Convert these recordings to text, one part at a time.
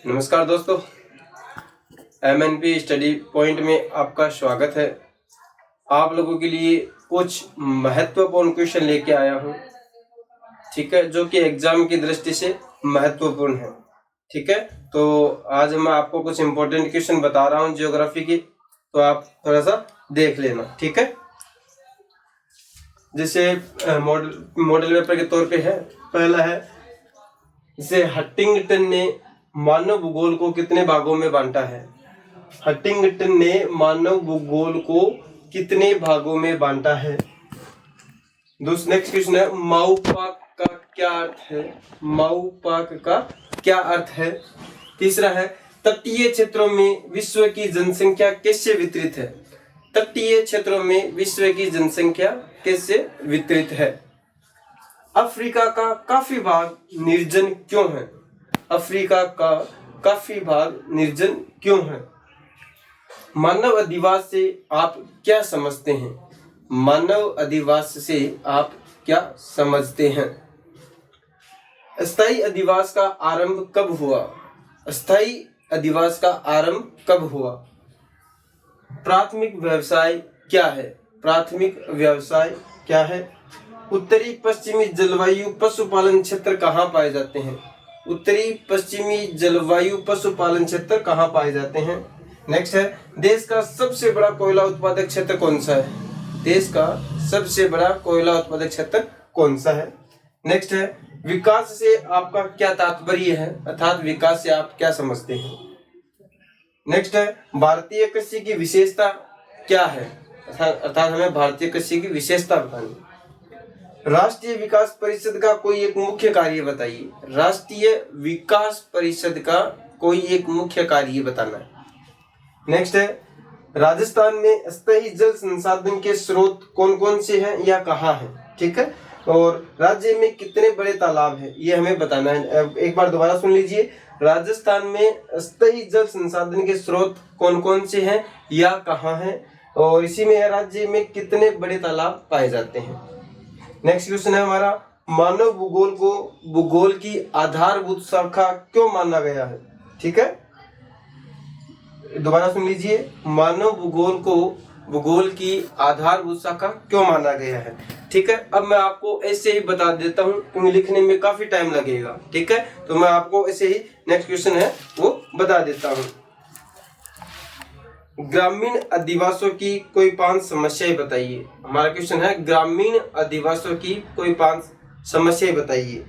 नमस्कार दोस्तों, MNP study point में आपका स्वागत है। आप लोगों के लिए कुछ महत्वपूर्ण क्वेश्चन लेके आया हूँ, ठीक है, जो कि एग्जाम की दृष्टि से महत्वपूर्ण है। ठीक है, तो आज मैं आपको कुछ इंपॉर्टेंट क्वेश्चन बता रहा हूँ ज्योग्राफी की, तो आप थोड़ा सा देख लेना। ठीक है, जैसे मॉडल पेपर के तौर पे है, पहला है जैसे हंटिंगटन ने मानव भूगोल को कितने भागों में बांटा है। हंटिंगटन ने मानव भूगोल को कितने भागों में बांटा है। नेक्स्ट क्वेश्चन है माउपाक का क्या अर्थ है। माउपाक का क्या अर्थ है। तीसरा है तटीय क्षेत्रों में विश्व की जनसंख्या कैसे वितरित है। तटीय क्षेत्रों में विश्व की जनसंख्या कैसे वितरित है। अफ्रीका का काफी भाग निर्जन क्यों है। अफ्रीका का काफी भाग निर्जन क्यों है। मानव अधिवास से आप क्या समझते हैं। मानव अधिवास से आप क्या समझते हैं। अस्थायी अधिवास का आरंभ कब हुआ। अस्थायी अधिवास का आरंभ कब हुआ। प्राथमिक व्यवसाय क्या है। प्राथमिक व्यवसाय क्या है। उत्तरी पश्चिमी जलवायु पशुपालन क्षेत्र कहाँ पाए जाते हैं। उत्तरी पश्चिमी जलवायु पशुपालन क्षेत्र कहाँ पाए जाते हैं। नेक्स्ट है देश का सबसे बड़ा कोयला उत्पादक क्षेत्र कौन सा है। देश का सबसे बड़ा कोयला उत्पादक क्षेत्र कौन सा है। नेक्स्ट है विकास से आपका क्या तात्पर्य है, अर्थात विकास से आप क्या समझते हैं। नेक्स्ट है भारतीय कृषि की विशेषता क्या है, अर्थात हमें भारतीय कृषि की विशेषता बतानी। राष्ट्रीय विकास परिषद का कोई एक मुख्य कार्य बताइए। राष्ट्रीय विकास परिषद का कोई एक मुख्य कार्य बताना है। नेक्स्ट है राजस्थान में स्थायी जल संसाधन के स्रोत कौन कौन से हैं या कहाँ हैं। ठीक है, और राज्य में कितने बड़े तालाब हैं ये हमें बताना है। एक बार दोबारा सुन लीजिए, राजस्थान में स्थायी जल संसाधन के स्रोत कौन कौन से हैं या कहाँ हैं, और इसी में राज्य में कितने बड़े तालाब पाए जाते हैं। नेक्स्ट क्वेश्चन है हमारा मानव भूगोल को भूगोल की आधारभूत शाखा क्यों माना गया है। ठीक है, दोबारा सुन लीजिए, मानव भूगोल को भूगोल की आधारभूत शाखा क्यों माना गया है। ठीक है, अब मैं आपको ऐसे ही बता देता हूँ क्योंकि लिखने में काफी टाइम लगेगा। ठीक है, तो मैं आपको ऐसे ही नेक्स्ट क्वेश्चन है वो बता देता हूँ। ग्रामीण अधिवासियों की कोई 5 समस्याएं बताइए। हमारा क्वेश्चन है ग्रामीण अधिवासियों की कोई 5 समस्याएं बताइए।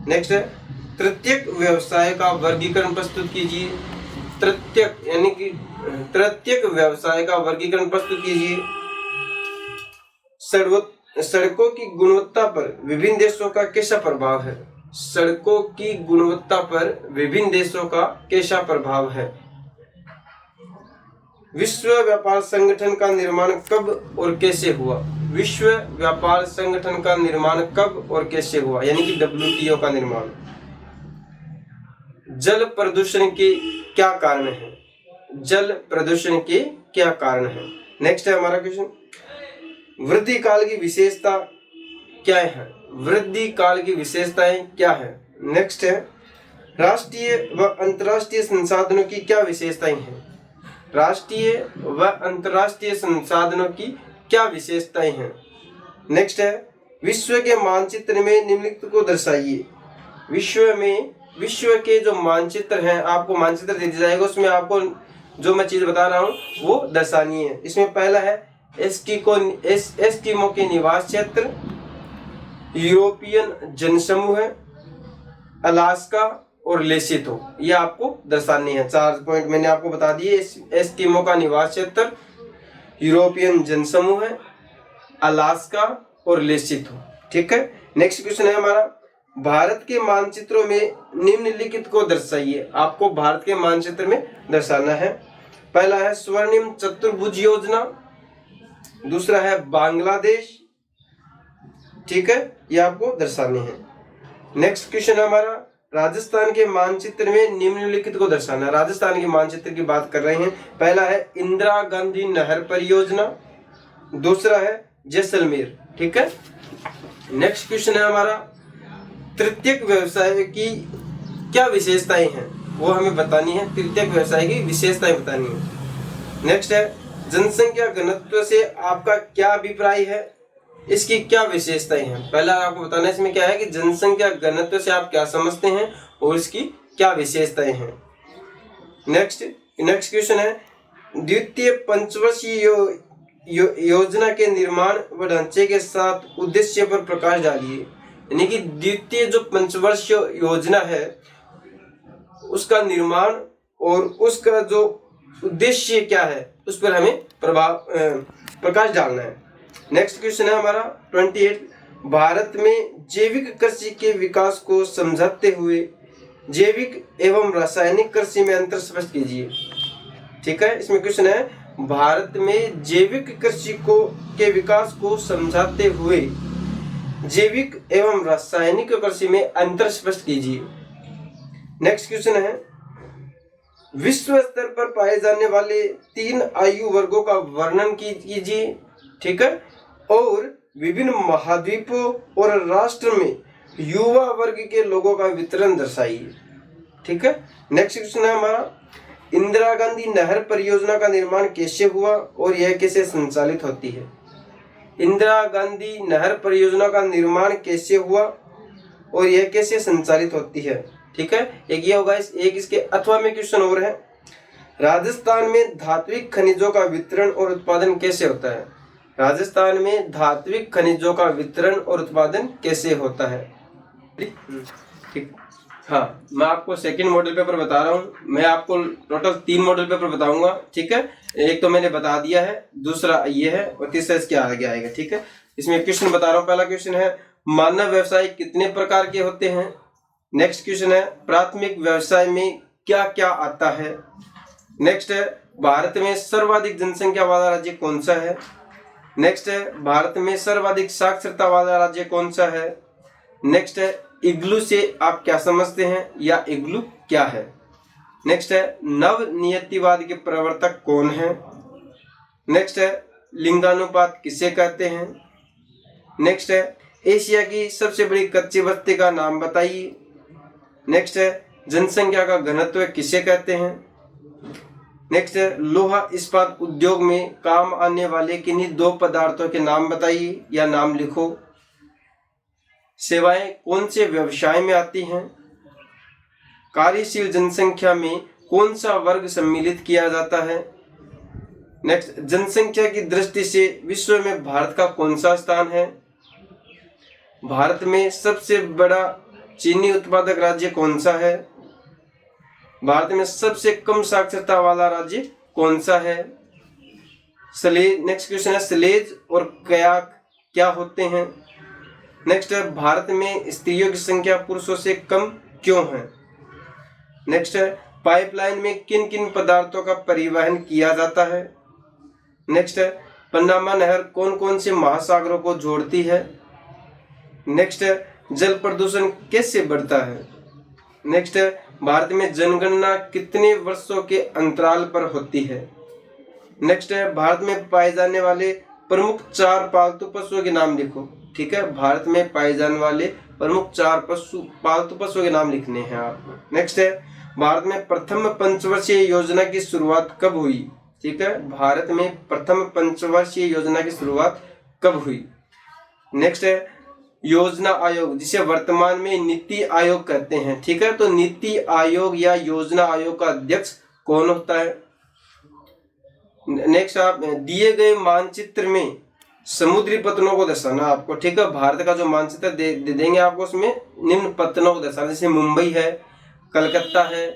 नेक्स्ट है तृतीयक व्यवसाय का वर्गीकरण प्रस्तुत कीजिए। तृतीयक यानी कि तृतीयक व्यवसाय का वर्गीकरण प्रस्तुत कीजिए। सड़कों की गुणवत्ता पर विभिन्न देशों का कैसा प्रभाव है। सड़कों की गुणवत्ता पर विभिन्न देशों का कैसा प्रभाव है। विश्व व्यापार संगठन का निर्माण कब और कैसे हुआ। विश्व व्यापार संगठन का निर्माण कब और कैसे हुआ, यानी कि WTO का निर्माण। जल प्रदूषण के क्या कारण है। जल प्रदूषण के क्या कारण है। नेक्स्ट है हमारा क्वेश्चन वृद्धि काल की विशेषता क्या है। वृद्धि काल की विशेषताएं क्या है। नेक्स्ट है राष्ट्रीय व अंतर्राष्ट्रीय संसाधनों की क्या विशेषताएं हैं। राष्ट्रीय व अंतर्राष्ट्रीय संसाधनों की क्या विशेषताएं हैं। नेक्स्ट है विश्व के मानचित्र में निम्नलिखित को दर्शाइए। विश्व के जो मानचित्र हैं, आपको मानचित्र दे दिया जाएगा, उसमें आपको जो मैं चीज बता रहा हूँ वो दर्शानी है। इसमें पहला है एस्किमो के निवास क्षेत्र, यूरोपियन जनसमूह, अलास्का और लेसिथो, ये आपको दर्शानी है। 4 पॉइंट मैंने आपको बता दिए। एस्किमो का निवास क्षेत्र, यूरोपियन जनसमूह, अलास्का और लेसिथो। ठीक है, नेक्स्ट क्वेश्चन है हमारा भारत के मानचित्रों में निम्नलिखित को दर्शाइए। आपको भारत के मानचित्र में दर्शाना है। पहला है स्वर्णिम चतुर्भुज योजना, दूसरा है बांग्लादेश। ठीक है, ये आपको दर्शाने हैं। नेक्स्ट क्वेश्चन है हमारा राजस्थान के मानचित्र में निम्नलिखित को दर्शाना। राजस्थान के मानचित्र की बात कर रहे हैं। पहला है इंदिरा गांधी नहर परियोजना, दूसरा है जैसलमेर। ठीक है, नेक्स्ट क्वेश्चन है हमारा तृतीयक व्यवसाय की क्या विशेषताएं हैं। वो हमें बतानी है, तृतीयक व्यवसाय की विशेषताएं बतानी है। नेक्स्ट है, जनसंख्या घनत्व से आपका क्या अभिप्राय है, इसकी क्या विशेषताएं हैं। पहला आपको बताना है इसमें क्या है कि जनसंख्या घनत्व से आप क्या समझते हैं और इसकी क्या विशेषताएं हैं। नेक्स्ट क्वेश्चन है, द्वितीय पंचवर्षीय योजना के निर्माण व ढांचे के साथ उद्देश्य पर प्रकाश डालिए। यानी कि द्वितीय जो पंचवर्षीय योजना है उसका निर्माण और उसका जो उद्देश्य क्या है उस पर हमें प्रकाश डालना है। नेक्स्ट क्वेश्चन है हमारा 28, भारत में जैविक कृषि के विकास को समझाते हुए जैविक एवं रासायनिक कृषि में अंतर स्पष्ट कीजिए। ठीक है, इसमें क्वेश्चन है, भारत में जैविक कृषि के विकास को समझाते हुए जैविक एवं रासायनिक कृषि में अंतर स्पष्ट कीजिए। नेक्स्ट क्वेश्चन है, विश्व स्तर पर पाए जाने वाले 3 आयु वर्गों का वर्णन कीजिए। ठीक है, और विभिन्न महाद्वीपों और राष्ट्र में युवा वर्ग के लोगों का वितरण दर्शाइए। ठीक है, नेक्स्ट क्वेश्चन है हमारा, इंदिरा गांधी नहर परियोजना का निर्माण कैसे हुआ और यह कैसे संचालित होती है। इंदिरा गांधी नहर परियोजना का निर्माण कैसे हुआ और यह कैसे संचालित होती है। ठीक है, एक ये होगा, एक इसके अथवा में क्वेश्चन और है, राजस्थान में धात्विक खनिजों का वितरण और उत्पादन कैसे होता है। राजस्थान में धात्विक खनिजों का वितरण और उत्पादन कैसे होता है। ठीक, हाँ, मैं आपको सेकंड मॉडल पेपर बता रहा हूँ, मैं आपको टोटल 3 मॉडल पेपर बताऊंगा। ठीक है, एक तो मैंने बता दिया है, दूसरा ये है और तीसरा इसके आगे आएगा। ठीक है, इसमें क्वेश्चन बता रहा हूँ। पहला क्वेश्चन है, मानव व्यवसाय कितने प्रकार के होते हैं। नेक्स्ट क्वेश्चन है, प्राथमिक व्यवसाय में क्या क्या आता है। नेक्स्ट है, भारत में सर्वाधिक जनसंख्या वाला राज्य कौन सा है। नेक्स्ट है, भारत में सर्वाधिक साक्षरता वाला राज्य कौन सा है। नेक्स्ट है, इग्लू से आप क्या समझते हैं या इग्लू क्या है। नेक्स्ट है, नव नियतिवाद के प्रवर्तक कौन है। नेक्स्ट है, लिंगानुपात किसे कहते हैं। नेक्स्ट है, एशिया की सबसे बड़ी कच्ची बस्ती का नाम बताइए। नेक्स्ट है, जनसंख्या का घनत्व किसे कहते हैं। नेक्स्ट है, लोहा इस्पात उद्योग में काम आने वाले किन्हीं 2 पदार्थों के नाम बताइए या नाम लिखो। सेवाएं कौन से व्यवसाय में आती हैं। कार्यशील जनसंख्या में कौन सा वर्ग सम्मिलित किया जाता है। नेक्स्ट, जनसंख्या की दृष्टि से विश्व में भारत का कौन सा स्थान है। भारत में सबसे बड़ा चीनी उत्पादक राज्य कौन सा है। भारत में सबसे कम साक्षरता वाला राज्य कौन सा है। नेक्स्ट क्वेश्चन है, स्लेज और कयाक क्या होते हैं। नेक्स्ट है, भारत में स्त्रियों की संख्या पुरुषों से कम क्यों है। नेक्स्ट है, पाइपलाइन में किन किन पदार्थों का परिवहन किया जाता है। नेक्स्ट है, पनामा नहर कौन कौन से महासागरों को जोड़ती है। नेक्स्ट है, जल प्रदूषण कैसे बढ़ता है। नेक्स्ट है, भारत में जनगणना कितने वर्षों के अंतराल पर होती है। नेक्स्ट है, भारत में पाए जाने वाले प्रमुख 4 पालतू पशुओं के नाम लिखो। ठीक है, भारत में पाए जाने वाले प्रमुख 4 पालतू पशुओं के नाम लिखने हैं आपको। नेक्स्ट है, भारत में प्रथम पंचवर्षीय योजना की शुरुआत कब हुई। ठीक है, भारत में प्रथम पंचवर्षीय योजना की शुरुआत कब हुई। नेक्स्ट है, योजना आयोग जिसे वर्तमान में नीति आयोग कहते हैं। ठीक है, तो नीति आयोग या योजना आयोग का अध्यक्ष कौन होता है। नेक्स्ट, आप दिए गए मानचित्र में समुद्री पत्तनों को दर्शाना आपको। ठीक है, भारत का जो मानचित्र दे देंगे आपको, उसमें निम्न पत्तनों को दर्शाना, जैसे मुंबई है, कलकत्ता है,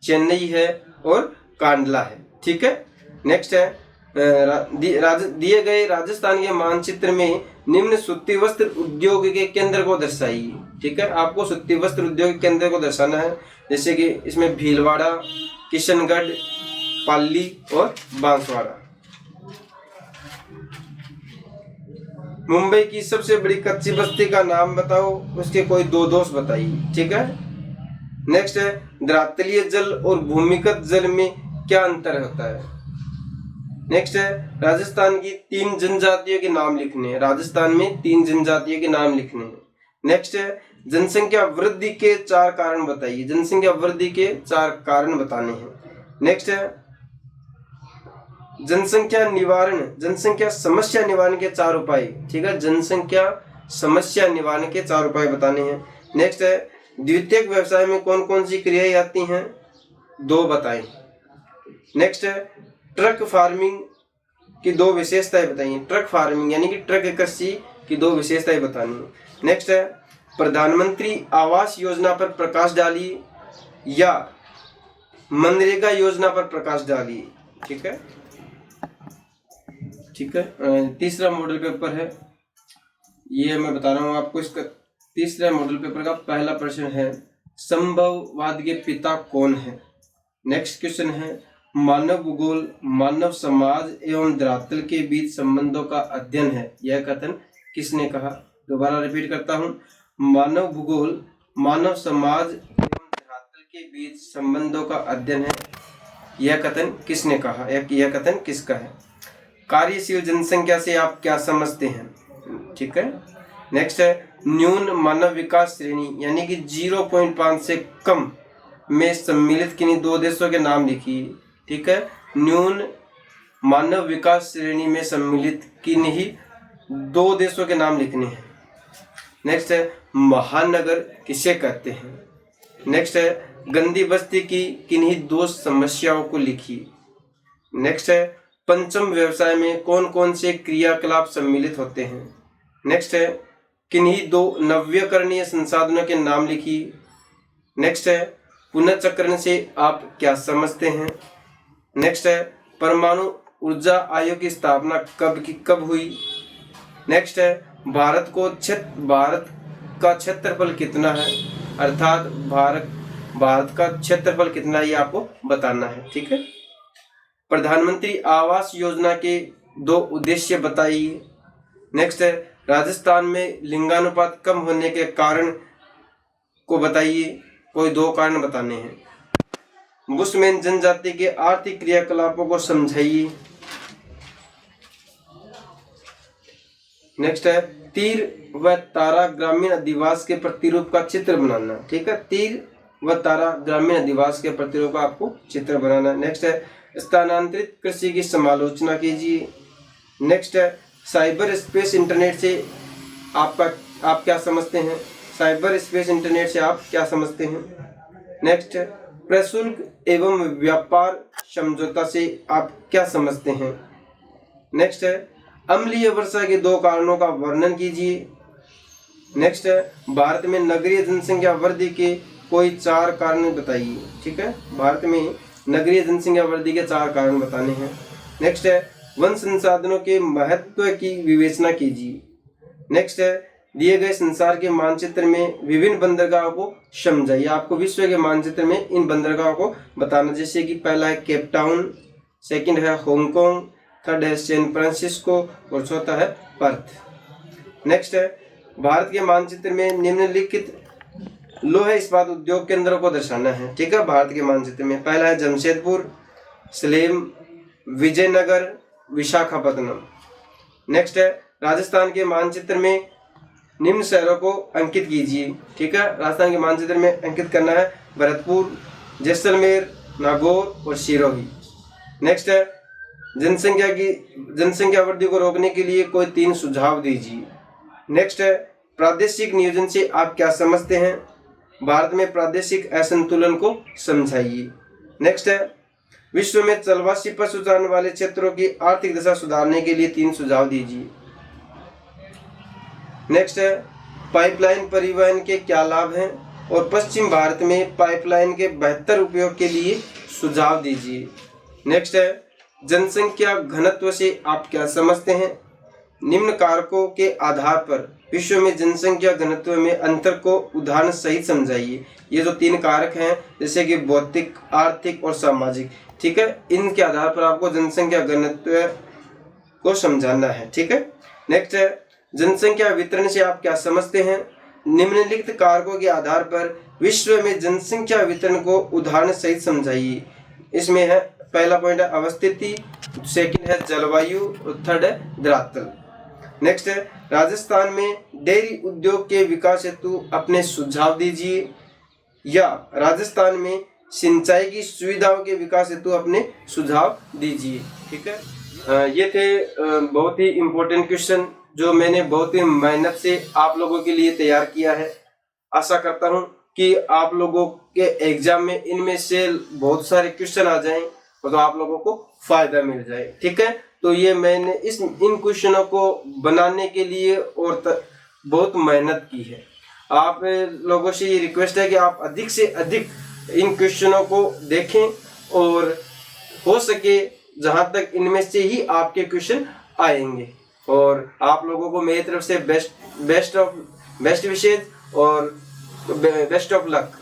चेन्नई है और कांडला है। ठीक है, नेक्स्ट है, दिए गए राजस्थान के मानचित्र में निम्न सूती वस्त्र उद्योग के केंद्र को दर्शाइए। ठीक है, आपको सूती वस्त्र उद्योग के केंद्र को दर्शाना है, जैसे कि इसमें भीलवाड़ा, किशनगढ़, पाली और बांसवाड़ा। मुंबई की सबसे बड़ी कच्ची बस्ती का नाम बताओ, उसके कोई 2 दोष बताइए। ठीक है, नेक्स्ट है, धरातलीय जल और भूमिगत जल में क्या अंतर होता है। नेक्स्ट है, राजस्थान की 3 जनजातियों के नाम लिखने हैं। राजस्थान में 3 जनजातियों के नाम लिखने हैं। नेक्स्ट है, जनसंख्या वृद्धि के 4 कारण बताइए। जनसंख्या वृद्धि के 4 कारण बताने हैं। नेक्स्ट है जनसंख्या समस्या निवारण के 4 उपाय। ठीक है, जनसंख्या समस्या निवारण के 4 उपाय बताने हैं। नेक्स्ट है द्वितीयक व्यवसाय में कौन कौन सी क्रियाएं आती हैं, 2 बताएं। नेक्स्ट है ट्रक फार्मिंग की 2 विशेषताएं बताइए। ट्रक फार्मिंग यानी कि ट्रक कृषि की 2 विशेषताएं बतानी है। नेक्स्ट है प्रधानमंत्री आवास योजना पर प्रकाश डालिए या मनरेगा योजना पर प्रकाश डालिए। ठीक है, ठीक है। तीसरा मॉडल पेपर है, ये मैं बता रहा हूँ आपको। इसका तीसरा मॉडल पेपर का पहला प्रश्न है संभववाद के पिता कौन है। नेक्स्ट क्वेश्चन है मानव भूगोल मानव समाज एवं धरातल के बीच संबंधों का अध्ययन है, यह कथन किसने कहा। दोबारा रिपीट करता हूँ, मानव भूगोल मानव समाज एवं धरातल के बीच संबंधों का अध्ययन है, यह कथन किसने कहा, यह कथन किसका है। कार्यशील जनसंख्या से आप क्या समझते हैं। ठीक है। नेक्स्ट है न्यून मानव विकास श्रेणी यानी कि 0.5 से कम में सम्मिलित किन्हीं 2 देशों के नाम लिखिए। ठीक है, न्यून मानव विकास श्रेणी में सम्मिलित किन्हीं 2 देशों के नाम लिखने हैं। नेक्स्ट है महानगर किसे कहते हैं। नेक्स्ट है गंदी बस्ती की किन्हीं 2 समस्याओं को लिखिए। नेक्स्ट है पंचम व्यवसाय में कौन कौन से क्रियाकलाप सम्मिलित होते हैं। नेक्स्ट है किन्हीं 2 नवीकरणीय संसाधनों के नाम लिखिए। नेक्स्ट है पुनर्चक्रण से आप क्या समझते हैं। नेक्स्ट है परमाणु ऊर्जा आयोग की स्थापना कब हुई। नेक्स्ट है भारत का क्षेत्रफल कितना है, अर्थात भारत का क्षेत्रफल कितना है, ये आपको बताना है। ठीक है। प्रधानमंत्री आवास योजना के 2 उद्देश्य बताइए। नेक्स्ट है राजस्थान में लिंगानुपात कम होने के कारण को बताइए, कोई 2 कारण बताने हैं। बुशमैन जनजाति के आर्थिक क्रियाकलापों को समझाइए। नेक्स्ट है तीर व तारा ग्रामीण अधिवास के प्रतिरूप का चित्र बनाना। ठीक है, तीर व तारा ग्रामीण अधिवास के प्रतिरूप का आपको चित्र बनाना। नेक्स्ट है स्थानांतरित कृषि की समालोचना कीजिए। नेक्स्ट है साइबर स्पेस इंटरनेट से आप क्या समझते हैं। साइबर स्पेस इंटरनेट से आप क्या समझते हैं। नेक्स्ट है प्रशुल्क एवं व्यापार समझौता से आप क्या समझते हैं। नेक्स्ट है अम्लीय वर्षा के 2 कारणों का वर्णन कीजिए। नेक्स्ट है भारत में नगरीय जनसंख्या वृद्धि के कोई 4 कारण बताइए। ठीक है, भारत में नगरीय जनसंख्या वृद्धि के 4 कारण बताने हैं। नेक्स्ट है वन संसाधनों के महत्व की विवेचना कीजिए। नेक्स्ट है दिए गए संसार के मानचित्र में विभिन्न बंदरगाहों को समझाइए। आपको विश्व के मानचित्र में इन बंदरगाहों को बताना, जैसे कि पहला है केप टाउन, सेकंड है हांगकांग, थर्ड है सैन फ्रांसिस्को और चौथा है पर्थ। नेक्स्ट है भारत के मानचित्र में निम्नलिखित लोहे इस्पात उद्योग केंद्रों को दर्शाना है। ठीक है, भारत के मानचित्र में पहला है जमशेदपुर, सलेम, विजयनगर, विशाखापत्तनम। नेक्स्ट है राजस्थान के मानचित्र में निम्न शहरों को अंकित कीजिए। ठीक है, राजस्थान के मानचित्र में अंकित करना है भरतपुर, जैसलमेर, नागौर और सिरोही। नेक्स्ट है जनसंख्या वृद्धि को रोकने के लिए कोई 3 सुझाव दीजिए। नेक्स्ट है प्रादेशिक नियोजन से आप क्या समझते हैं। भारत में प्रादेशिक असंतुलन को समझाइए। नेक्स्ट है विश्व में चलवासी पशुचारण वाले क्षेत्रों की आर्थिक दशा सुधारने के लिए 3 सुझाव दीजिए। नेक्स्ट है पाइपलाइन परिवहन के क्या लाभ हैं और पश्चिम भारत में पाइपलाइन के बेहतर उपयोग के लिए सुझाव दीजिए। नेक्स्ट है जनसंख्या घनत्व से आप क्या समझते हैं। निम्न कारकों के आधार पर विश्व में जनसंख्या घनत्व में अंतर को उदाहरण सहित समझाइए। ये जो 3 कारक हैं, जैसे कि भौतिक, आर्थिक और सामाजिक। ठीक है, इनके आधार पर आपको जनसंख्या घनत्व को समझाना है। ठीक है। नेक्स्ट है जनसंख्या वितरण से आप क्या समझते हैं। निम्नलिखित कारकों के आधार पर विश्व में जनसंख्या वितरण को उदाहरण सहित समझाइए। इसमें है पहला पॉइंट है अवस्थिति, सेकंड है जलवायु और थर्ड है धरातल। नेक्स्ट है राजस्थान में डेयरी उद्योग के विकास हेतु अपने सुझाव दीजिए, या राजस्थान में सिंचाई की सुविधाओं के विकास हेतु अपने सुझाव दीजिए। ठीक है, ये थे बहुत ही इम्पोर्टेंट क्वेश्चन जो मैंने बहुत ही मेहनत से आप लोगों के लिए तैयार किया है। आशा करता हूँ कि आप लोगों के एग्जाम में इनमें से बहुत सारे क्वेश्चन आ जाएं तो आप लोगों को फायदा मिल जाए। ठीक है, तो ये मैंने इन क्वेश्चनों को बनाने के लिए और बहुत मेहनत की है। आप लोगों से ये रिक्वेस्ट है कि आप अधिक से अधिक इन क्वेश्चनों को देखें और हो सके जहां तक इनमें से ही आपके क्वेश्चन आएंगे। और आप लोगों को मेरी तरफ से बेस्ट विशेष और बेस्ट ऑफ लक।